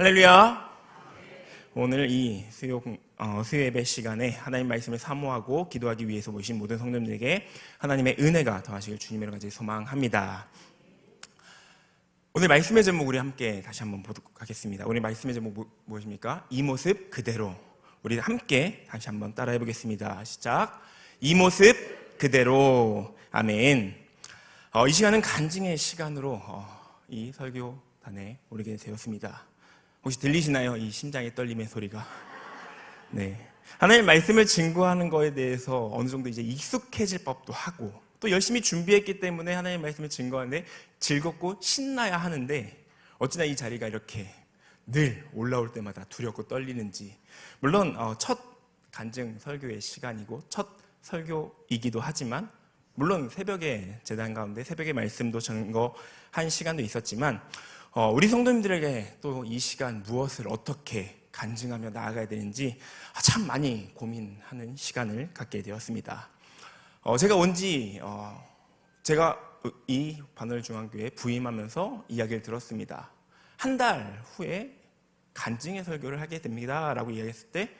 할렐루야. 오늘 이 수요 예배 시간에 하나님 말씀을 사모하고 기도하기 위해서 모신 모든 성도님들에게 하나님의 은혜가 더하시길 주님으로 간절히 소망합니다. 오늘 말씀의 제목 우리 함께 다시 한번 보도록 하겠습니다. 오늘 말씀의 제목 무엇입니까? 이 모습 그대로. 우리 함께 다시 한번 따라해 보겠습니다. 시작. 이 모습 그대로. 아멘. 이 시간은 간증의 시간으로 이 설교단에 오르게 되었습니다. 혹시 들리시나요? 이 심장의 떨림의 소리가. 네. 하나님 말씀을 증거하는 거에 대해서 어느 정도 이제 익숙해질 법도 하고 또 열심히 준비했기 때문에 하나님 말씀을 증거하는데 즐겁고 신나야 하는데 어찌나 이 자리가 이렇게 늘 올라올 때마다 두렵고 떨리는지. 물론 첫 간증 설교의 시간이고 첫 설교이기도 하지만 물론 새벽에 제단 가운데 새벽의 말씀도 증거한 시간도 있었지만 우리 성도님들에게 또 이 시간 무엇을 어떻게 간증하며 나아가야 되는지 참 많이 고민하는 시간을 갖게 되었습니다. 제가 제가 이 반월중앙교회에 부임하면서 이야기를 들었습니다. 한 달 후에 간증의 설교를 하게 됩니다 라고 이야기했을 때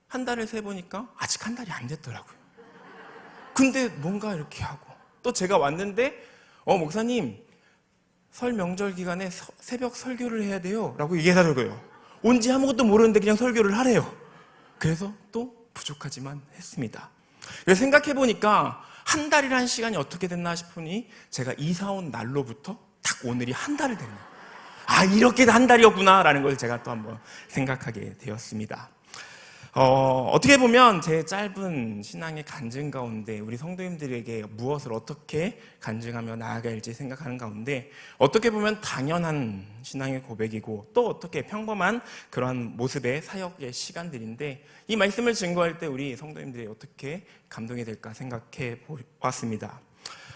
한 달을 세보니까 아직 한 달이 안 됐더라고요. 근데 뭔가 이렇게 하고 또 제가 왔는데 목사님 설 명절 기간에 새벽 설교를 해야 돼요 라고 얘기하더라고요. 온지 아무것도 모르는데 그냥 설교를 하래요. 그래서 또 부족하지만 했습니다. 그래서 생각해보니까 한 달이라는 시간이 어떻게 됐나 싶으니 제가 이사 온 날로부터 딱 오늘이 한 달이 됐네요. 이렇게 한 달이었구나 라는 걸 제가 또 한번 생각하게 되었습니다. 어떻게 보면 제 짧은 신앙의 간증 가운데 우리 성도님들에게 무엇을 어떻게 간증하며 나아가야 할지 생각하는 가운데 어떻게 보면 당연한 신앙의 고백이고 또 어떻게 평범한 그러한 모습의 사역의 시간들인데 이 말씀을 증거할 때 우리 성도님들이 어떻게 감동이 될까 생각해 보았습니다.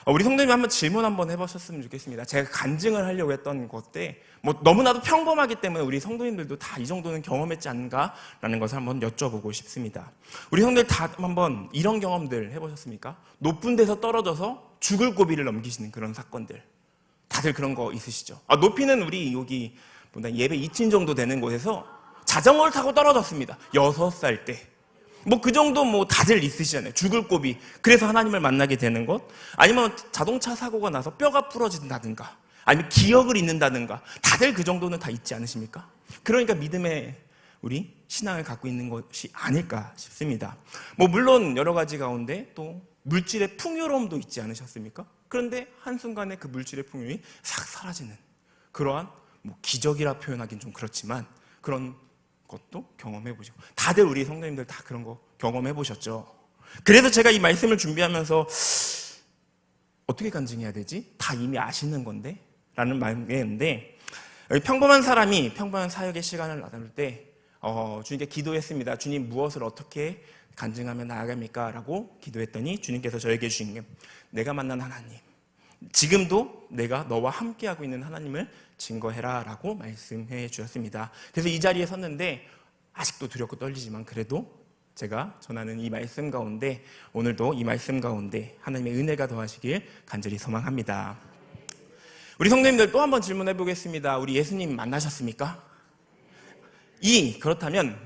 우리 성도님 한번 질문 한번 해보셨으면 좋겠습니다. 제가 간증을 하려고 했던 것 때 너무나도 평범하기 때문에 우리 성도님들도 다 이 정도는 경험했지 않은가라는 것을 한번 여쭤보고 싶습니다. 우리 성도들 다 한번 이런 경험들 해보셨습니까? 높은 데서 떨어져서 죽을 고비를 넘기시는 그런 사건들 다들 그런 거 있으시죠? 높이는 우리 여기 예배 2층 정도 되는 곳에서 자전거를 타고 떨어졌습니다. 6살 때. 그 정도 다들 있으시잖아요. 죽을 고비. 그래서 하나님을 만나게 되는 것. 아니면 자동차 사고가 나서 뼈가 부러진다든가. 아니면 기억을 잃는다든가. 다들 그 정도는 다 있지 않으십니까? 그러니까 믿음의 우리 신앙을 갖고 있는 것이 아닐까 싶습니다. 물론 여러 가지 가운데 또 물질의 풍요로움도 있지 않으셨습니까? 그런데 한순간에 그 물질의 풍요이 싹 사라지는 그러한 기적이라 표현하기는 좀 그렇지만 그런 것도 경험해보시고 다들 우리 성도님들 다 그런 거 경험해보셨죠. 그래서 제가 이 말씀을 준비하면서 어떻게 간증해야 되지? 다 이미 아시는 건데? 라는 마음이었는데 평범한 사람이 평범한 사역의 시간을 나눌 때 주님께 기도했습니다. 주님 무엇을 어떻게 간증하며 나아갑니까? 라고 기도했더니 주님께서 저에게 주신 게 내가 만난 하나님 지금도 내가 너와 함께하고 있는 하나님을 증거해라 라고 말씀해 주셨습니다. 그래서 이 자리에 섰는데 아직도 두렵고 떨리지만 그래도 제가 전하는 이 말씀 가운데 오늘도 이 말씀 가운데 하나님의 은혜가 더하시길 간절히 소망합니다. 우리 성도님들 또 한번 질문해 보겠습니다. 우리 예수님 만나셨습니까? 그렇다면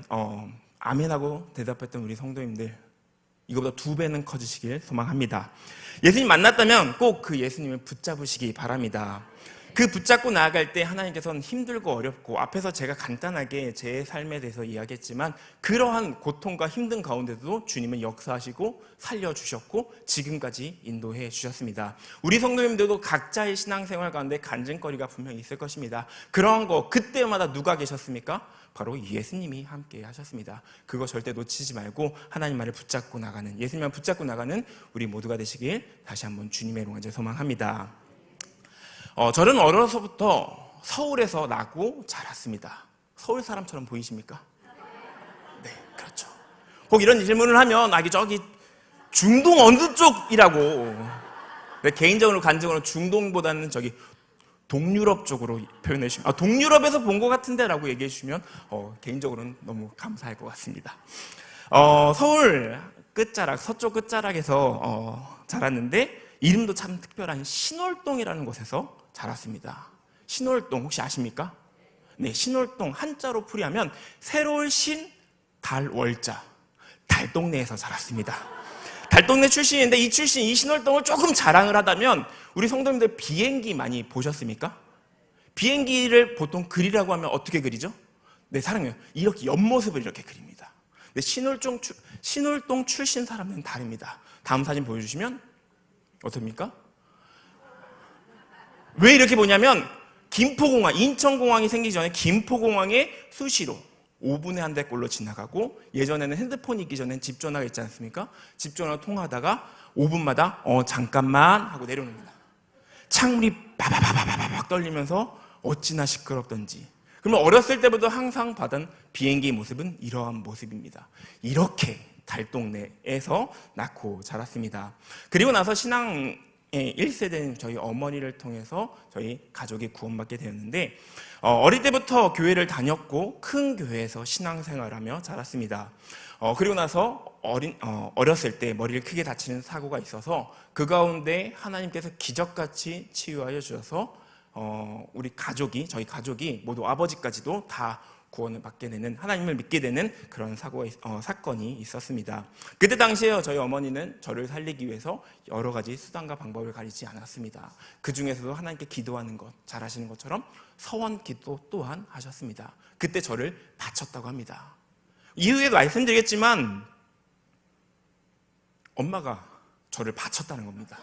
아멘하고 대답했던 우리 성도님들 이거보다 2배는 커지시길 소망합니다. 예수님 만났다면 꼭 그 예수님을 붙잡으시기 바랍니다. 그 붙잡고 나아갈 때 하나님께서는 힘들고 어렵고 앞에서 제가 간단하게 제 삶에 대해서 이야기했지만 그러한 고통과 힘든 가운데도 주님은 역사하시고 살려주셨고 지금까지 인도해 주셨습니다. 우리 성도님들도 각자의 신앙생활 가운데 간증거리가 분명히 있을 것입니다. 그러한 거 그때마다 누가 계셨습니까? 바로 예수님이 함께 하셨습니다. 그거 절대 놓치지 말고 하나님 말을 붙잡고 나가는 예수님만 붙잡고 나가는 우리 모두가 되시길 다시 한번 주님의 이름으로 소망합니다. 저는 어려서부터 서울에서 나고 자랐습니다. 서울 사람처럼 보이십니까? 네, 그렇죠. 꼭 이런 질문을 하면 저기 중동 어느 쪽이라고 개인적으로 간증으로 중동보다는 저기 동유럽 쪽으로 표현해 주시면 동유럽에서 본 것 같은데 라고 얘기해 주시면 개인적으로는 너무 감사할 것 같습니다. 서울 끝자락 서쪽 끝자락에서 자랐는데 이름도 참 특별한 신월동이라는 곳에서 자랐습니다. 신월동 혹시 아십니까? 네, 신월동 한자로 풀이하면 새로울 신 달월자, 달동네에서 자랐습니다. 달동네 출신인데 이 신월동을 조금 자랑을 하다면 우리 성도님들 비행기 많이 보셨습니까? 비행기를 보통 그리라고 하면 어떻게 그리죠? 네, 사랑해요. 이렇게 옆모습을 이렇게 그립니다. 네, 신월동 출신 사람은 다릅니다. 다음 사진 보여주시면 어떻습니까? 왜 이렇게 보냐면 김포공항, 인천공항이 생기기 전에 김포공항에 수시로 5분에 한 대꼴로 지나가고, 예전에는 핸드폰이 있기 전엔 집전화가 있지 않습니까? 집전화 통화하다가 5분마다 잠깐만 하고 내려놓습니다. 창문이 바바바바바박 떨리면서 어찌나 시끄럽던지. 그러면 어렸을 때부터 항상 받은 비행기 모습은 이러한 모습입니다. 이렇게 달동네에서 낳고 자랐습니다. 그리고 나서 신앙의 1세대인 저희 어머니를 통해서 저희 가족이 구원받게 되었는데, 어릴 때부터 교회를 다녔고 큰 교회에서 신앙생활하며 자랐습니다. 그리고 나서 어렸을 때 머리를 크게 다치는 사고가 있어서 그 가운데 하나님께서 기적같이 치유하여 주셔서 저희 가족이 모두 아버지까지도 다 구원을 받게 되는, 하나님을 믿게 되는 그런 사건이 있었습니다. 그때 당시에 저희 어머니는 저를 살리기 위해서 여러 가지 수단과 방법을 가리지 않았습니다. 그 중에서도 하나님께 기도하는 것, 잘 하시는 것처럼 서원 기도 또한 하셨습니다. 그때 저를 바쳤다고 합니다. 이후에 말씀드리겠지만 엄마가 저를 바쳤다는 겁니다.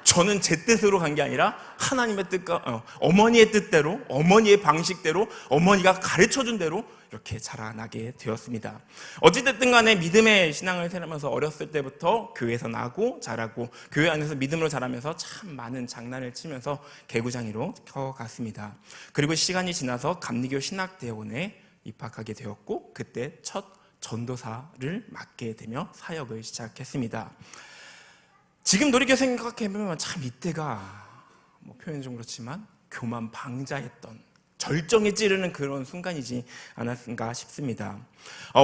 저는 제 뜻으로 간 게 아니라 하나님의 뜻과 어머니의 뜻대로, 어머니의 방식대로, 어머니가 가르쳐준 대로 이렇게 자라나게 되었습니다. 어찌됐든 간에 믿음의 신앙을 살면서 어렸을 때부터 교회에서 나고 자라고, 교회 안에서 믿음으로 자라면서 참 많은 장난을 치면서 개구장이로 커갔습니다. 그리고 시간이 지나서 감리교 신학대원에 입학하게 되었고, 그때 첫 전도사를 맡게 되며 사역을 시작했습니다. 지금 돌이켜 생각해보면 참 이때가 표현이 좀 그렇지만 교만 방자했던, 절정에 찌르는 그런 순간이지 않았을까 싶습니다.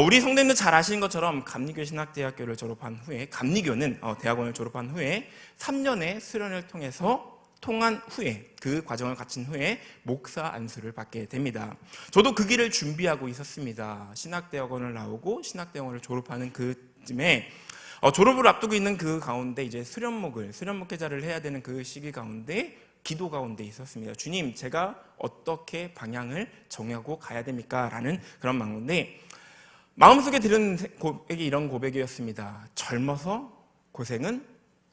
우리 성도님들 잘 아시는 것처럼 감리교 신학대학교를 졸업한 후에, 감리교는 대학원을 졸업한 후에 3년의 수련을 통한 후에, 그 과정을 거친 후에 목사 안수를 받게 됩니다. 저도 그 길을 준비하고 있었습니다. 신학대학원을 나오고 신학대학원을 졸업하는 그쯤에 졸업을 앞두고 있는 그 가운데 이제 수련목회자를 해야 되는 그 시기 가운데 기도 가운데 있었습니다. 주님, 제가 어떻게 방향을 정하고 가야 됩니까? 라는 그런 마음인데, 마음속에 들은 고백이 이런 고백이었습니다. 젊어서 고생은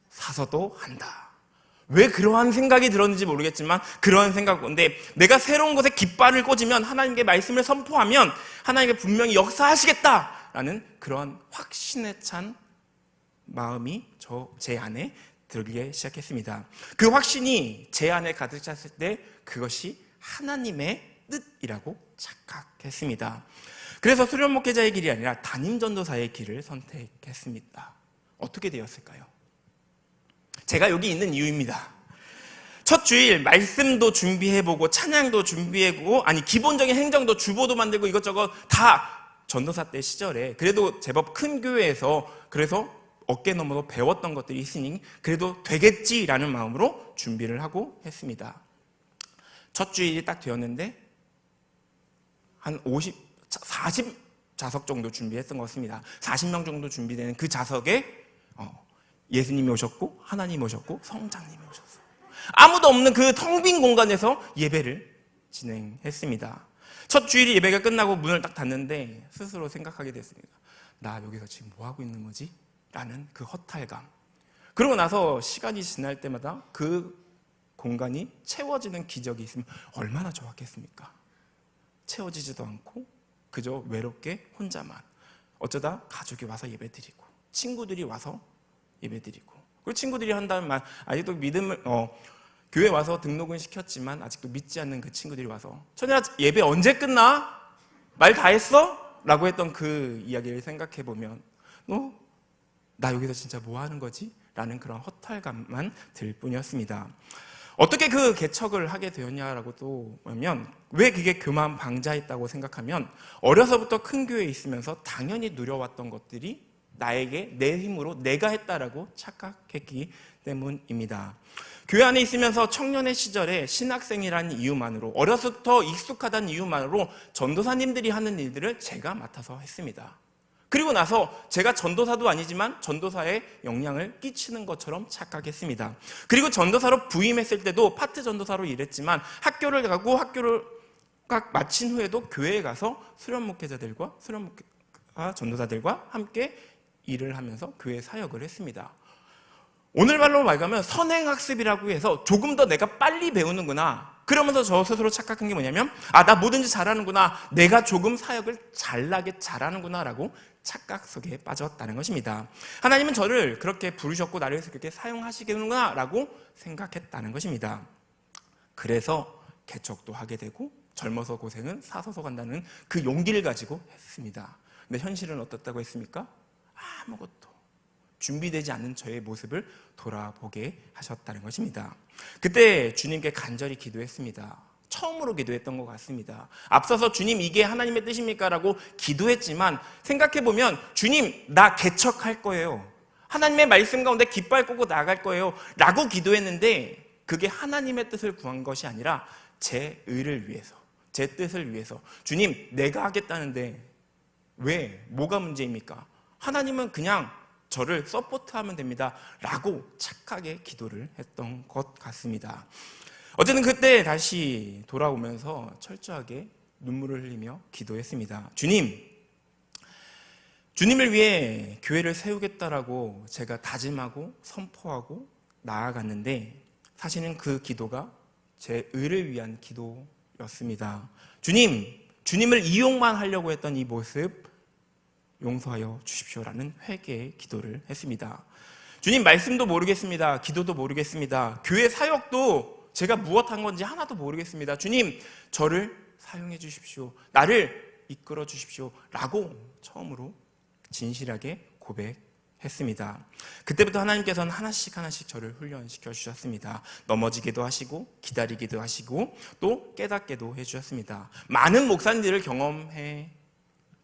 사서도 한다. 왜 그러한 생각이 들었는지 모르겠지만 그러한 생각 가운데 내가 새로운 곳에 깃발을 꽂으면, 하나님께 말씀을 선포하면 하나님께 분명히 역사하시겠다라는 그러한 확신에 찬 마음이 제 안에 들기 시작했습니다. 그 확신이 제 안에 가득 찼을 때 그것이 하나님의 뜻이라고 착각했습니다. 그래서 수련목회자의 길이 아니라 담임전도사의 길을 선택했습니다. 어떻게 되었을까요? 제가 여기 있는 이유입니다. 첫 주일 말씀도 준비해보고 찬양도 준비해보고, 기본적인 행정도 주보도 만들고 이것저것 다 전도사 때 시절에 그래도 제법 큰 교회에서 그래서 어깨 너머로 배웠던 것들이 있으니 그래도 되겠지라는 마음으로 준비를 하고 했습니다. 첫 주일이 딱 되었는데 한 40좌석 정도 준비했던 것 같습니다. 40명 정도 준비되는 그 좌석에 예수님이 오셨고 하나님이 오셨고 성장님이 오셨어요. 아무도 없는 그 텅 빈 공간에서 예배를 진행했습니다. 첫 주일이 예배가 끝나고 문을 딱 닫는데 스스로 생각하게 됐습니다. 나 여기서 지금 뭐 하고 있는 거지? 라는 그 허탈감. 그러고 나서 시간이 지날 때마다 그 공간이 채워지는 기적이 있으면 얼마나 좋았겠습니까? 채워지지도 않고 그저 외롭게 혼자만. 어쩌다 가족이 와서 예배드리고 친구들이 와서 예배드리고, 그리고 친구들이 한다는 말, 아직도 믿음을 교회 와서 등록은 시켰지만 아직도 믿지 않는 그 친구들이 와서 천연아 예배 언제 끝나? 말 다 했어? 라고 했던 그 이야기를 생각해보면 나 여기서 진짜 뭐 하는 거지? 라는 그런 허탈감만 들 뿐이었습니다. 어떻게 그 개척을 하게 되었냐라고 또 보면, 왜 그게 교만 방자했다고 생각하면 어려서부터 큰 교회에 있으면서 당연히 누려왔던 것들이 나에게 내 힘으로 내가 했다라고 착각했기 때문입니다. 교회 안에 있으면서 청년의 시절에 신학생이라는 이유만으로, 어려서부터 익숙하다는 이유만으로 전도사님들이 하는 일들을 제가 맡아서 했습니다. 그리고 나서 제가 전도사도 아니지만 전도사에 영향을 끼치는 것처럼 착각했습니다. 그리고 전도사로 부임했을 때도 파트 전도사로 일했지만 학교를 가고 학교를 마친 후에도 교회에 가서 수련 목회자들과 전도사들과 함께 일을 하면서 교회 사역을 했습니다. 오늘 말로 말하면 선행학습이라고 해서 조금 더 내가 빨리 배우는구나, 그러면서 저 스스로 착각한 게 뭐냐면 나 뭐든지 잘하는구나, 내가 조금 사역을 잘나게 잘하는구나 라고 착각 속에 빠졌다는 것입니다. 하나님은 저를 그렇게 부르셨고 나를 그렇게 사용하시겠구나 라고 생각했다는 것입니다. 그래서 개척도 하게 되고 젊어서 고생은 사서서 간다는 그 용기를 가지고 했습니다. 근데 현실은 어떻다고 했습니까? 아무것도 준비되지 않은 저의 모습을 돌아보게 하셨다는 것입니다. 그때 주님께 간절히 기도했습니다. 처음으로 기도했던 것 같습니다. 앞서서 주님 이게 하나님의 뜻입니까? 라고 기도했지만 생각해보면 주님 나 개척할 거예요, 하나님의 말씀 가운데 깃발 꽂고 나아갈 거예요 라고 기도했는데 그게 하나님의 뜻을 구한 것이 아니라 제 의를 위해서, 제 뜻을 위해서. 주님 내가 하겠다는데 왜? 뭐가 문제입니까? 하나님은 그냥 저를 서포트하면 됩니다 라고 착하게 기도를 했던 것 같습니다. 어쨌든 그때 다시 돌아오면서 철저하게 눈물을 흘리며 기도했습니다. 주님을 위해 교회를 세우겠다라고 제가 다짐하고 선포하고 나아갔는데 사실은 그 기도가 제 의를 위한 기도였습니다. 주님을 이용만 하려고 했던 이 모습 용서하여 주십시오라는 회개의 기도를 했습니다. 주님 말씀도 모르겠습니다. 기도도 모르겠습니다. 교회 사역도 제가 무엇한 건지 하나도 모르겠습니다. 주님 저를 사용해 주십시오, 나를 이끌어 주십시오 라고 처음으로 진실하게 고백했습니다. 그때부터 하나님께서는 하나씩 저를 훈련시켜 주셨습니다. 넘어지기도 하시고 기다리기도 하시고 또 깨닫게도 해주셨습니다. 많은 목사님들을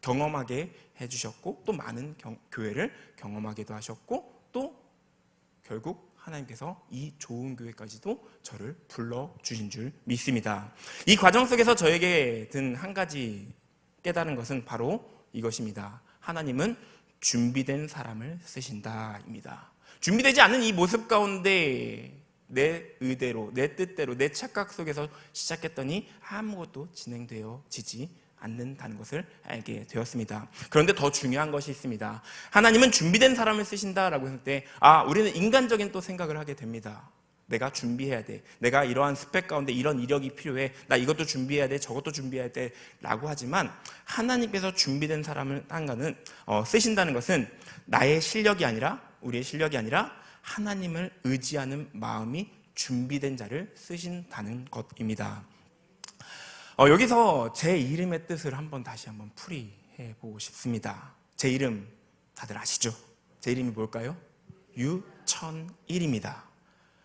경험하게 해주셨고 또 많은 교회를 경험하게도 하셨고 또 결국 하나님께서 이 좋은 교회까지도 저를 불러주신 줄 믿습니다. 이 과정 속에서 저에게 든 한 가지 깨달은 것은 바로 이것입니다. 하나님은 준비된 사람을 쓰신다입니다. 준비되지 않은 이 모습 가운데 내 의대로, 내 뜻대로, 내 착각 속에서 시작했더니 아무것도 진행되어지지 않는다는 것을 알게 되었습니다. 그런데 더 중요한 것이 있습니다. 하나님은 준비된 사람을 쓰신다라고 했을 때 우리는 인간적인 또 생각을 하게 됩니다. 내가 준비해야 돼, 내가 이러한 스펙 가운데 이런 이력이 필요해, 나 이것도 준비해야 돼, 저것도 준비해야 돼 라고 하지만 하나님께서 준비된 사람을 쓰신다는 것은 나의 실력이 아니라, 우리의 실력이 아니라 하나님을 의지하는 마음이 준비된 자를 쓰신다는 것입니다. 여기서 제 이름의 뜻을 다시 한번 풀이해 보고 싶습니다. 제 이름 다들 아시죠? 제 이름이 뭘까요? 유천일입니다.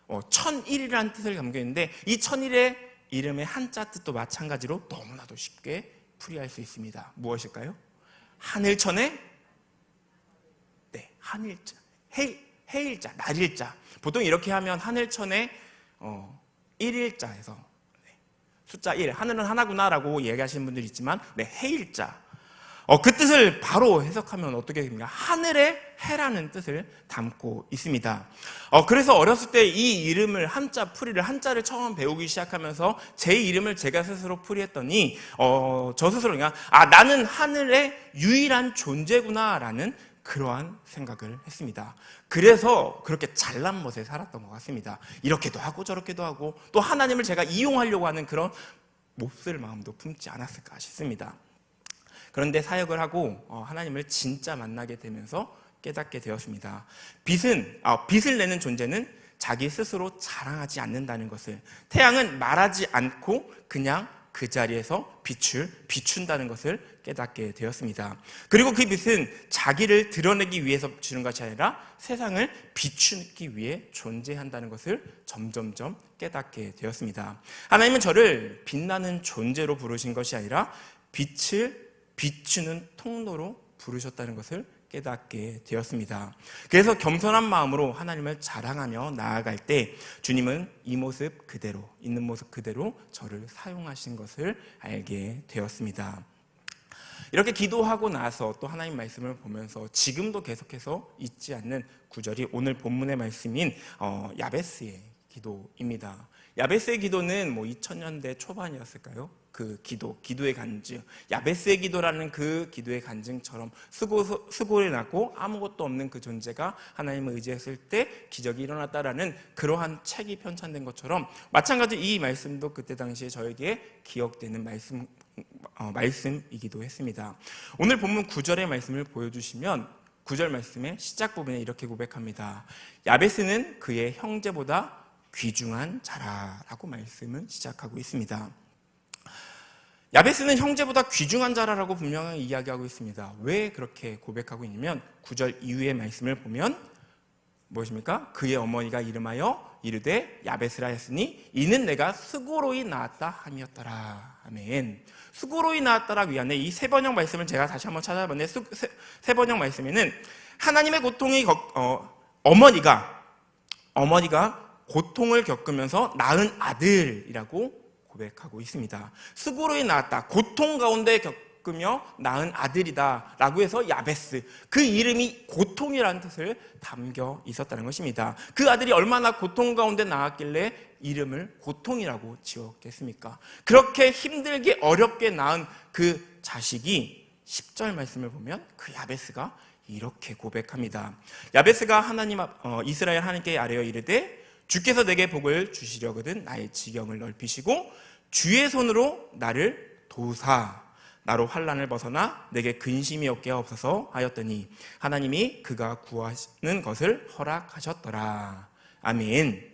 1001이라는 뜻을 담겨 있는데 이 1001의 이름의 한자 뜻도 마찬가지로 너무나도 쉽게 풀이할 수 있습니다. 무엇일까요? 하늘천의 하늘자, 해일자, 날일자. 보통 이렇게 하면 하늘천의 1일자에서 숫자 1, 하늘은 하나구나라고 얘기하시는 분들이 있지만 해일자, 그 뜻을 바로 해석하면 어떻게 됩니까? 하늘의 해라는 뜻을 담고 있습니다. 그래서 어렸을 때 이 이름을 한자를 처음 배우기 시작하면서 제 이름을 제가 스스로 풀이했더니 저 스스로 나는 하늘의 유일한 존재구나라는 그러한 생각을 했습니다. 그래서 그렇게 잘난 멋에 살았던 것 같습니다. 이렇게도 하고 저렇게도 하고 또 하나님을 제가 이용하려고 하는 그런 몹쓸 마음도 품지 않았을까 싶습니다. 그런데 사역을 하고 하나님을 진짜 만나게 되면서 깨닫게 되었습니다. 빛을 내는 존재는 자기 스스로 자랑하지 않는다는 것을, 태양은 말하지 않고 그냥 그 자리에서 빛을 비춘다는 것을 깨닫게 되었습니다. 그리고 그 빛은 자기를 드러내기 위해서 비추는 것이 아니라 세상을 비추기 위해 존재한다는 것을 점점점 깨닫게 되었습니다. 하나님은 저를 빛나는 존재로 부르신 것이 아니라 빛을 비추는 통로로 부르셨다는 것을 깨닫게 되었습니다. 그래서 겸손한 마음으로 하나님을 자랑하며 나아갈 때 주님은 이 모습 그대로, 있는 모습 그대로 저를 사용하신 것을 알게 되었습니다. 이렇게 기도하고 나서 또 하나님 말씀을 보면서 지금도 계속해서 잊지 않는 구절이 오늘 본문의 말씀인 야베스의 기도입니다. 야베스의 기도는 2000년대 초반이었을까요? 그 기도의 간증, 야베스의 기도라는 그 기도의 간증처럼 수고를 낳고 아무것도 없는 그 존재가 하나님을 의지했을 때 기적이 일어났다라는 그러한 책이 편찬된 것처럼 마찬가지로 이 말씀도 그때 당시에 저에게 기억되는 말씀이기도 했습니다. 오늘 본문 9절의 말씀을 보여주시면 9절 말씀의 시작 부분에 이렇게 고백합니다. 야베스는 그의 형제보다 귀중한 자라라고 말씀을 시작하고 있습니다. 야베스는 형제보다 귀중한 자라라고 분명히 이야기하고 있습니다. 왜 그렇게 고백하고 있냐면 9절 이후의 말씀을 보면 무엇입니까? 그의 어머니가 이름하여 이르되 야베스라 했으니 이는 내가 수고로이 낳았다 함이었더라. 아멘. 수고로이 낳았다라 위안에 이 세 번역 말씀을 제가 다시 한번 찾아봤는데 세 번역 말씀에는 하나님의 고통이 어머니가 고통을 겪으면서 낳은 아들이라고 고백하고 있습니다. 수고로이 낳았다, 고통 가운데 겪으며 낳은 아들이다 라고 해서 야베스, 그 이름이 고통이라는 뜻을 담겨 있었다는 것입니다. 그 아들이 얼마나 고통 가운데 낳았길래 이름을 고통이라고 지었겠습니까? 그렇게 힘들게 어렵게 낳은 그 자식이 10절 말씀을 보면 그 야베스가 이렇게 고백합니다. 야베스가 이스라엘 하나님께 아뢰어 이르되 주께서 내게 복을 주시려거든 나의 지경을 넓히시고 주의 손으로 나를 도우사 나로 환난을 벗어나 내게 근심이 없게 하옵소서 하였더니 하나님이 그가 구하는 것을 허락하셨더라. 아멘.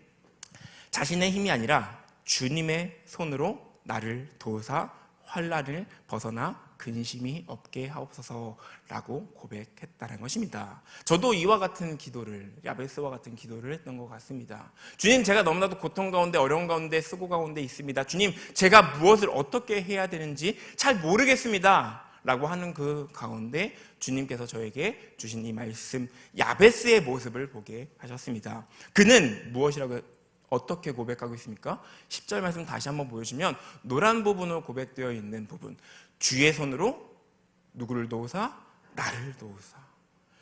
자신의 힘이 아니라 주님의 손으로 나를 도우사 환난을 벗어나 근심이 없게 하옵소서라고 고백했다는 것입니다. 저도 이와 같은 기도를, 야베스와 같은 기도를 했던 것 같습니다. 주님, 제가 너무나도 고통 가운데, 어려운 가운데, 수고 가운데 있습니다. 주님, 제가 무엇을 어떻게 해야 되는지 잘 모르겠습니다 라고 하는 그 가운데 주님께서 저에게 주신 이 말씀, 야베스의 모습을 보게 하셨습니다. 그는 무엇이라고 어떻게 고백하고 있습니까? 10절 말씀 다시 한번 보여주면 노란 부분으로 고백되어 있는 부분, 주의 손으로 누구를 도우사? 나를 도우사.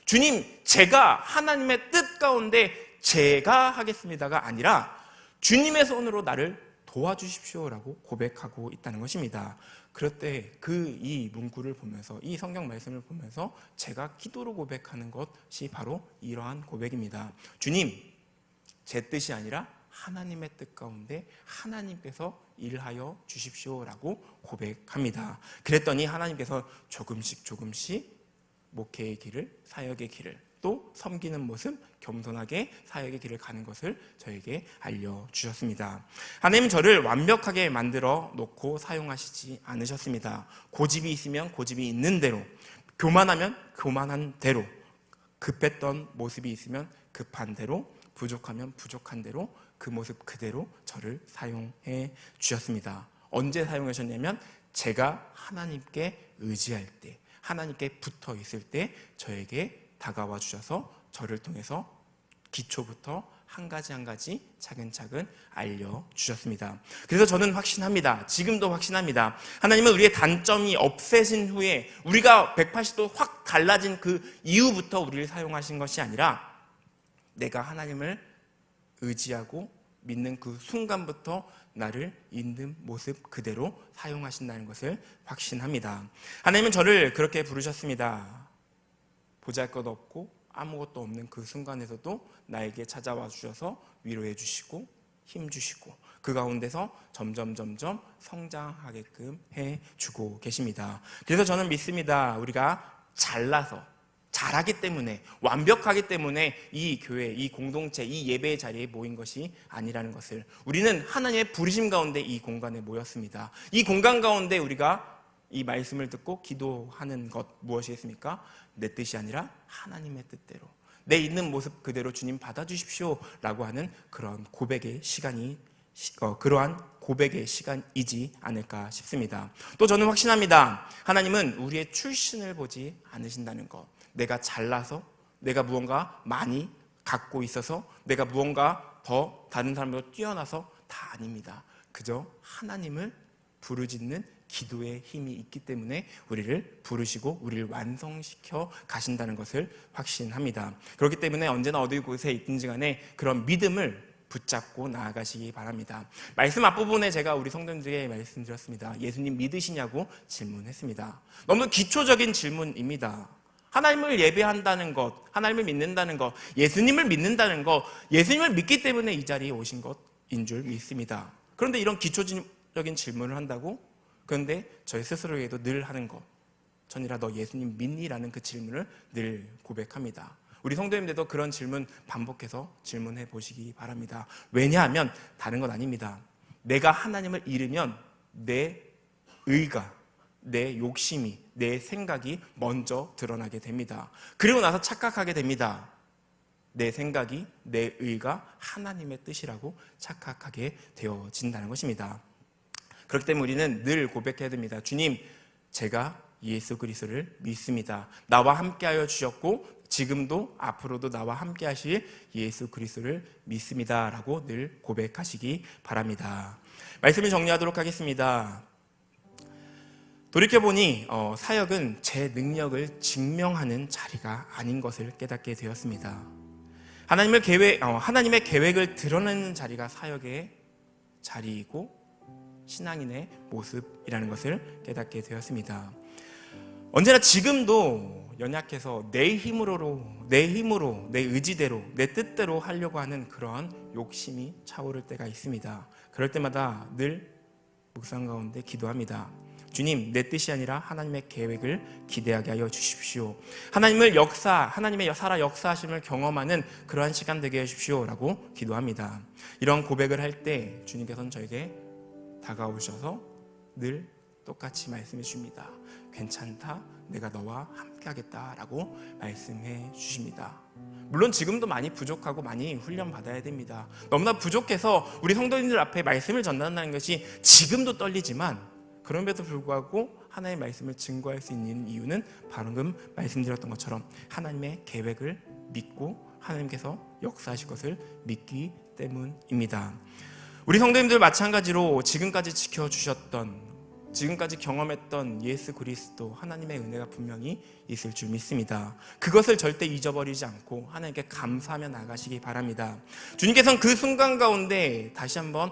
주님, 제가 하나님의 뜻 가운데 제가 하겠습니다가 아니라 주님의 손으로 나를 도와주십시오라고 고백하고 있다는 것입니다. 그럴 때 이 문구를 보면서, 이 성경 말씀을 보면서 제가 기도로 고백하는 것이 바로 이러한 고백입니다. 주님, 제 뜻이 아니라 하나님의 뜻 가운데 하나님께서 일하여 주십시오라고 고백합니다. 그랬더니 하나님께서 조금씩 목회의 길을, 사역의 길을, 또 섬기는 모습, 겸손하게 사역의 길을 가는 것을 저에게 알려주셨습니다. 하나님은 저를 완벽하게 만들어 놓고 사용하시지 않으셨습니다. 고집이 있으면 고집이 있는 대로, 교만하면 교만한 대로, 급했던 모습이 있으면 급한 대로, 부족하면 부족한 대로 그 모습 그대로 저를 사용해 주셨습니다. 언제 사용하셨냐면 제가 하나님께 의지할 때, 하나님께 붙어 있을 때 저에게 다가와 주셔서 저를 통해서 기초부터 한 가지 차근차근 알려주셨습니다. 그래서 저는 확신합니다. 지금도 확신합니다. 하나님은 우리의 단점이 없애신 후에 우리가 180도 확 달라진 그 이후부터 우리를 사용하신 것이 아니라 내가 하나님을 의지하고 믿는 그 순간부터 나를 있는 모습 그대로 사용하신다는 것을 확신합니다. 하나님은 저를 그렇게 부르셨습니다. 보잘것 없고 아무것도 없는 그 순간에서도 나에게 찾아와 주셔서 위로해 주시고 힘 주시고 그 가운데서 점점 성장하게끔 해주고 계십니다. 그래서 저는 믿습니다. 우리가 잘하기 때문에, 완벽하기 때문에 이 교회, 이 공동체, 이 예배의 자리에 모인 것이 아니라는 것을, 우리는 하나님의 부르심 가운데 이 공간에 모였습니다. 이 공간 가운데 우리가 이 말씀을 듣고 기도하는 것 무엇이겠습니까? 내 뜻이 아니라 하나님의 뜻대로, 내 있는 모습 그대로 주님 받아주십시오 라고 하는 그러한 고백의 시간이지 않을까 싶습니다. 또 저는 확신합니다. 하나님은 우리의 출신을 보지 않으신다는 것, 내가 잘나서, 내가 무언가 많이 갖고 있어서, 내가 무언가 더 다른 사람보다 뛰어나서 다 아닙니다. 그저 하나님을 부르짖는 기도의 힘이 있기 때문에 우리를 부르시고 우리를 완성시켜 가신다는 것을 확신합니다. 그렇기 때문에 언제나 어디 곳에 있든지 간에 그런 믿음을 붙잡고 나아가시기 바랍니다. 말씀 앞부분에 제가 우리 성도님들에게 말씀드렸습니다. 예수님 믿으시냐고 질문했습니다. 너무 기초적인 질문입니다. 하나님을 예배한다는 것, 하나님을 믿는다는 것, 예수님을 믿는다는 것, 예수님을 믿기 때문에 이 자리에 오신 것인 줄 믿습니다. 그런데 이런 기초적인 질문을 한다고? 그런데 저희 스스로에게도 늘 하는 것, 전이라 너 예수님 믿니? 라는 그 질문을 늘 고백합니다. 우리 성도님들도 그런 질문 반복해서 질문해 보시기 바랍니다. 왜냐하면 다른 건 아닙니다. 내가 하나님을 잃으면 내 의가, 내 욕심이, 내 생각이 먼저 드러나게 됩니다. 그리고 나서 착각하게 됩니다. 내 생각이, 내 의가 하나님의 뜻이라고 착각하게 되어진다는 것입니다. 그렇기 때문에 우리는 늘 고백해야 됩니다. 주님, 제가 예수 그리스도를 믿습니다. 나와 함께하여 주셨고 지금도 앞으로도 나와 함께 하실 예수 그리스도를 믿습니다 라고 늘 고백하시기 바랍니다. 말씀을 정리하도록 하겠습니다. 돌이켜보니 사역은 제 능력을 증명하는 자리가 아닌 것을 깨닫게 되었습니다. 하나님의 계획을 드러내는 자리가 사역의 자리이고 신앙인의 모습이라는 것을 깨닫게 되었습니다. 언제나 지금도 연약해서 내 힘으로, 내 의지대로, 내 뜻대로 하려고 하는 그런 욕심이 차오를 때가 있습니다. 그럴 때마다 늘 묵상 가운데 기도합니다. 주님, 내 뜻이 아니라 하나님의 계획을 기대하게 하여 주십시오. 하나님의 살아 역사하심을 경험하는 그러한 시간 되게 해주십시오 라고 기도합니다. 이런 고백을 할 때 주님께서는 저에게 다가오셔서 늘 똑같이 말씀해 주십니다. 괜찮다, 내가 너와 함께 하겠다라고 말씀해 주십니다. 물론 지금도 많이 부족하고 많이 훈련 받아야 됩니다. 너무나 부족해서 우리 성도님들 앞에 말씀을 전달한다는 것이 지금도 떨리지만 그럼에도 불구하고 하나님의 말씀을 증거할 수 있는 이유는 방금 말씀드렸던 것처럼 하나님의 계획을 믿고 하나님께서 역사하실 것을 믿기 때문입니다. 우리 성도님들 마찬가지로 지금까지 지켜주셨던, 지금까지 경험했던 예수 그리스도 하나님의 은혜가 분명히 있을 줄 믿습니다. 그것을 절대 잊어버리지 않고 하나님께 감사하며 나가시기 바랍니다. 주님께서는 그 순간 가운데 다시 한번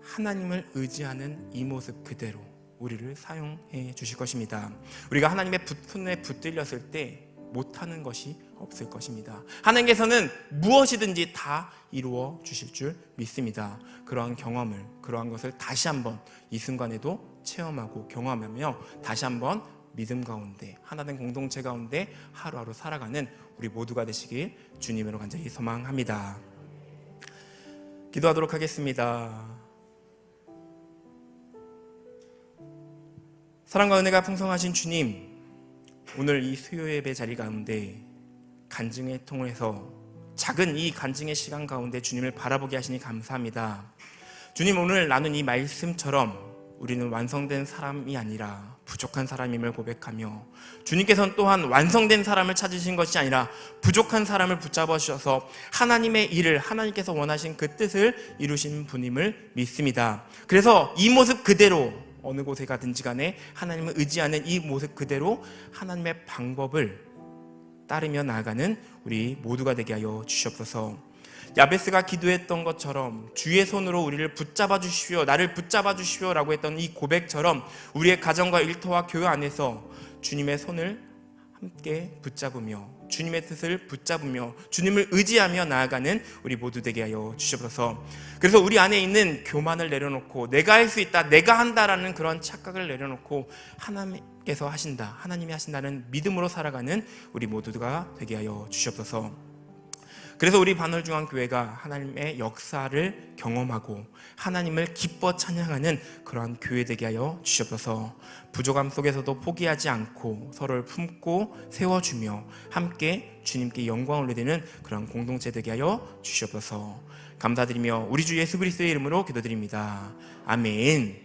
하나님을 의지하는 이 모습 그대로 우리를 사용해 주실 것입니다. 우리가 하나님의 손에 붙들렸을 때 못하는 것이 없을 것입니다. 하나님께서는 무엇이든지 다 이루어 주실 줄 믿습니다. 그러한 경험을, 그러한 것을 다시 한번 이 순간에도 체험하고 경험하며 다시 한번 믿음 가운데, 하나된 공동체 가운데 하루하루 살아가는 우리 모두가 되시길 주님으로 간절히 소망합니다. 기도하도록 하겠습니다. 사랑과 은혜가 풍성하신 주님, 오늘 이 수요 예배 자리 가운데 간증을 통해서 작은 이 간증의 시간 가운데 주님을 바라보게 하시니 감사합니다. 주님, 오늘 나눈 이 말씀처럼 우리는 완성된 사람이 아니라 부족한 사람임을 고백하며 주님께서는 또한 완성된 사람을 찾으신 것이 아니라 부족한 사람을 붙잡아 주셔서 하나님의 일을, 하나님께서 원하신 그 뜻을 이루신 분임을 믿습니다. 그래서 이 모습 그대로 어느 곳에 가든지 간에 하나님을 의지하는 이 모습 그대로 하나님의 방법을 따르며 나아가는 우리 모두가 되게 하여 주시옵소서. 야베스가 기도했던 것처럼 주의 손으로 우리를 붙잡아 주십시오, 나를 붙잡아 주십시오 라고 했던 이 고백처럼 우리의 가정과 일터와 교회 안에서 주님의 손을 함께 붙잡으며 주님의 뜻을 붙잡으며 주님을 의지하며 나아가는 우리 모두 되게 하여 주시옵소서. 그래서 우리 안에 있는 교만을 내려놓고 내가 할 수 있다, 내가 한다라는 그런 착각을 내려놓고 하나님께서 하신다, 하나님이 하신다는 믿음으로 살아가는 우리 모두가 되게 하여 주시옵소서. 그래서 우리 반월중앙교회가 하나님의 역사를 경험하고 하나님을 기뻐 찬양하는 그러한 교회 되게 하여 주시옵소서. 부족함 속에서도 포기하지 않고 서로를 품고 세워주며 함께 주님께 영광을 올리는 그런 공동체 되게 하여 주시옵소서. 감사드리며 우리 주 예수 그리스도의 이름으로 기도드립니다. 아멘.